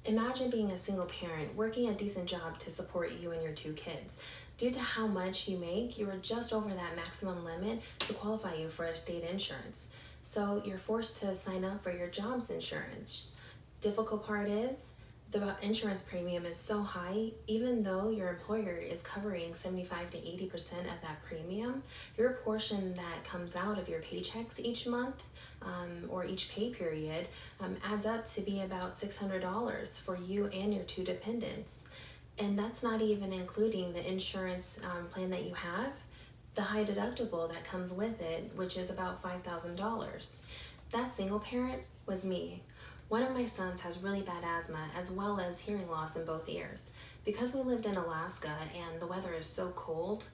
Imagine being a single parent working a decent job to support you and your two kids. Due to how much you make, you are just over that maximum limit to qualify you for state insurance. So you're forced to sign up for your job's insurance. Difficult part is the insurance premium is so high, even though your employer is covering 75 to 80% of that premium, your portion that comes out of your paychecks each month or each pay period adds up to be about $600 for you and your two dependents. And that's not even including the insurance plan that you have, the high deductible that comes with it, which is about $5,000. That single parent was me. One of my sons has really bad asthma as well as hearing loss in both ears. Because we lived in Alaska and the weather is so cold,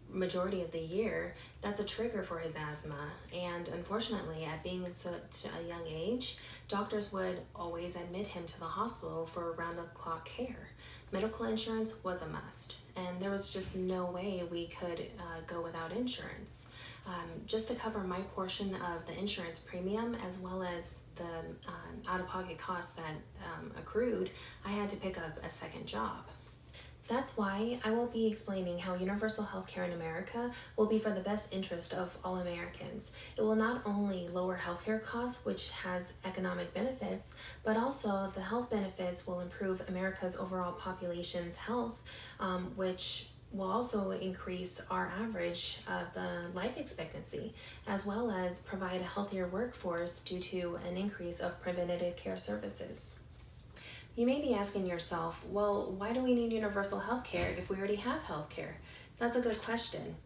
majority of the year, that's a trigger for his asthma. And unfortunately, at being such a young age, doctors would always admit him to the hospital for round-the-clock care. Medical insurance was a must, and there was just no way we could go without insurance. Just to cover my portion of the insurance premium as well as the out-of-pocket costs that accrued, I had to pick up a second job. That's why I will be explaining how universal healthcare in America will be for the best interest of all Americans. It will not only lower healthcare costs, which has economic benefits, but also the health benefits will improve America's overall population's health, which will also increase our average of the life expectancy, as well as provide a healthier workforce due to an increase of preventative care services. You may be asking yourself, well, why do we need universal health care if we already have health care? That's a good question.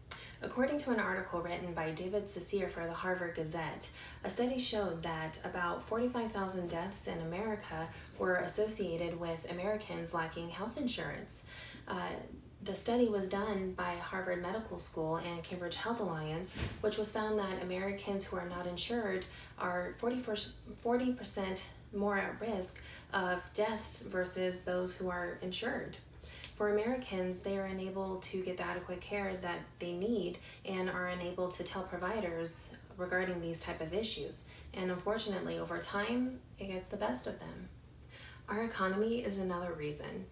According to an article written by David Cecere for the Harvard Gazette, a study showed that about 45,000 deaths in America were associated with Americans lacking health insurance. The study was done by Harvard Medical School and Cambridge Health Alliance, which was found that Americans who are not insured are 40% more at risk of deaths versus those who are insured. For Americans, they are unable to get the adequate care that they need and are unable to tell providers regarding these type of issues. And unfortunately, over time, it gets the best of them. Our economy is another reason.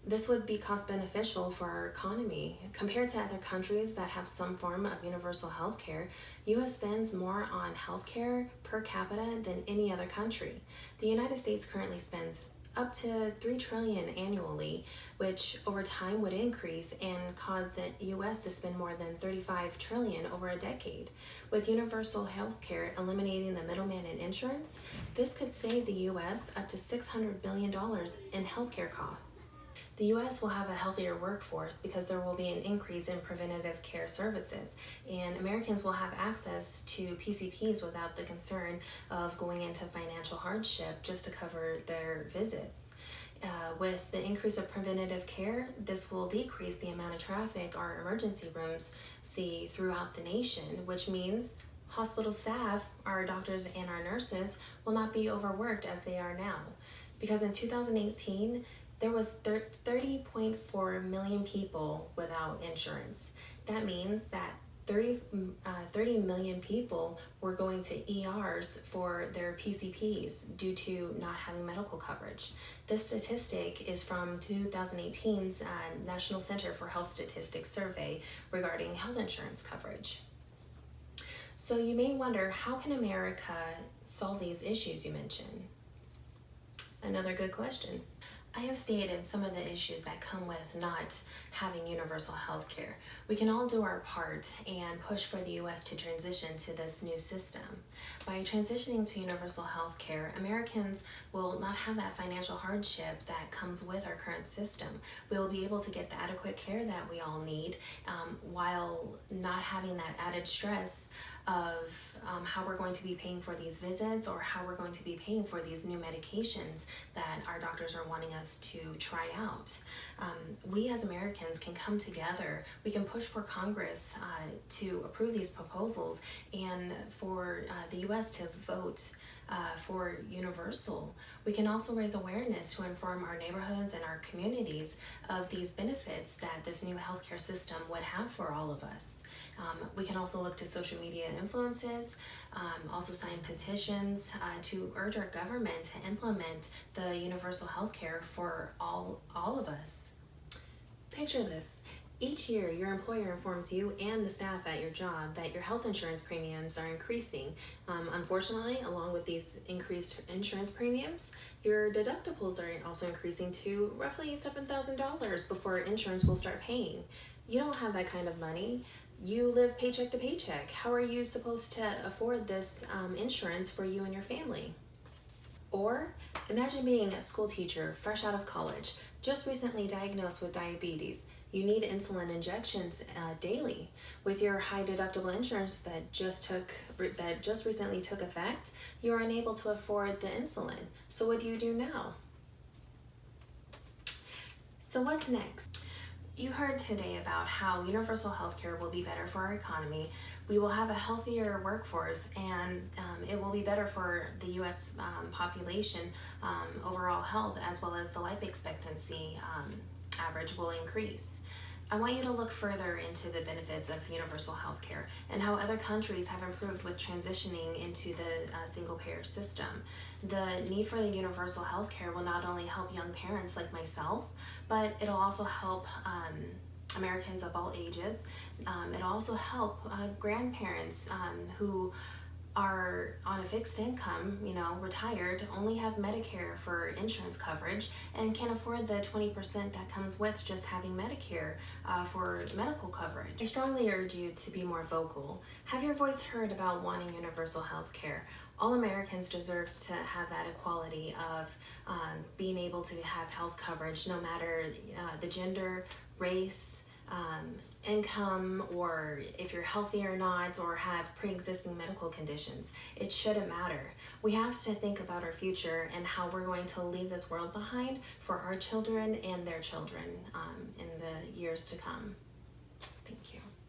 This would be cost beneficial for our economy. Compared to other countries that have some form of universal health care, US spends more on healthcare per capita than any other country. The United States currently spends up to $3 trillion annually, which over time would increase and cause the US to spend more than $35 trillion over a decade. With universal health care eliminating the middleman in insurance, this could save the US up to $600 billion in healthcare costs. The U.S. will have a healthier workforce because there will be an increase in preventative care services, and Americans will have access to PCPs without the concern of going into financial hardship just to cover their visits. With the increase of preventative care, this will decrease the amount of traffic our emergency rooms see throughout the nation, which means hospital staff, our doctors and our nurses, will not be overworked as they are now. Because in 2018, there was 30.4 million people without insurance. That means that 30 million people were going to ERs for their PCPs due to not having medical coverage. This statistic is from 2018's National Center for Health Statistics survey regarding health insurance coverage. So you may wonder, how can America solve these issues you mentioned? Another good question. I have stated some of the issues that come with not having universal health care. We can all do our part and push for the U.S. to transition to this new system. By transitioning to universal health care, Americans will not have that financial hardship that comes with our current system. We will be able to get the adequate care that we all need while not having that added stress of how we're going to be paying for these visits or how we're going to be paying for these new medications that our doctors are wanting us to try out. We as Americans can come together. We can push for Congress to approve these proposals and for the U.S. to vote for universal. We can also raise awareness to inform our neighborhoods and our communities of these benefits that this new healthcare system would have for all of us. We can also look to social media influences, also sign petitions to urge our government to implement the universal healthcare for all of us. Picture this. Each year, your employer informs you and the staff at your job that your health insurance premiums are increasing. Unfortunately, along with these increased insurance premiums, your deductibles are also increasing to roughly $7,000 before insurance will start paying. You don't have that kind of money. You live paycheck to paycheck. How are you supposed to afford this insurance for you and your family? Or imagine being a school teacher fresh out of college, just recently diagnosed with diabetes. You need insulin injections daily. With your high deductible insurance that just recently took effect, you are unable to afford the insulin. So what do you do now? So what's next? You heard today about how universal healthcare will be better for our economy. We will have a healthier workforce, and it will be better for the U.S. Population overall health, as well as the life expectancy average will increase. I want you to look further into the benefits of universal healthcare and how other countries have improved with transitioning into the single-payer system. The need for the universal healthcare will not only help young parents like myself, but it'll also help Americans of all ages. It'll also help grandparents who are on a fixed income, retired, only have Medicare for insurance coverage, and can afford the 20% that comes with just having Medicare for medical coverage. I strongly urge you to be more vocal. Have your voice heard about wanting universal health care. All Americans deserve to have that equality of being able to have health coverage, no matter the gender, race, income, or if you're healthy or not, or have pre-existing medical conditions. It shouldn't matter. We have to think about our future and how we're going to leave this world behind for our children and their children in the years to come. Thank you.